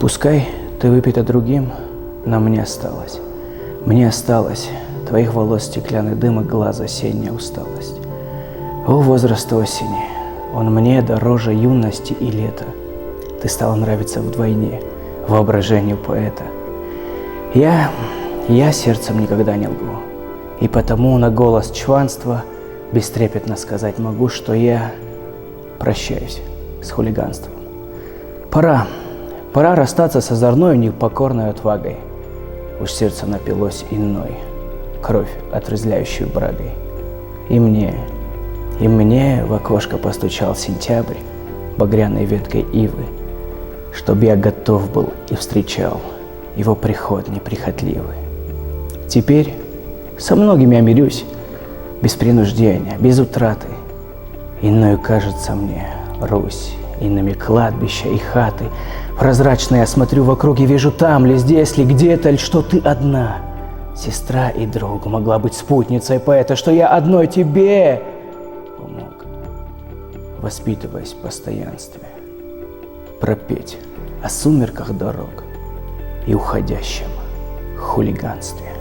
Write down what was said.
Пускай ты выпита другим, но мне осталось. Мне осталось твоих волос стеклянный дым и глаз осенняя усталость. О, возраст осени, он мне дороже юности и лета. Ты стала нравиться вдвойне воображению поэта. Я сердцем никогда не лгу, и потому на голос чванства бестрепетно сказать могу, что я прощаюсь с хулиганством. Пора расстаться с озорной непокорной отвагой. Уж сердце напилось иной, кровь отрезляющую брагой. И мне в окошко постучал сентябрь багряной веткой ивы, чтоб я готов был и встречал его приход неприхотливый. Теперь со многими я мирюсь, без принуждения, без утраты. Иною кажется мне Русь, иными кладбища и хаты. Прозрачно я смотрю вокруг и вижу там ли, здесь ли, где-то ли, что ты одна, сестра и друг, могла быть спутницей поэта, что я одной тебе помог, воспитываясь в постоянстве, пропеть о сумерках дорог и уходящем хулиганстве.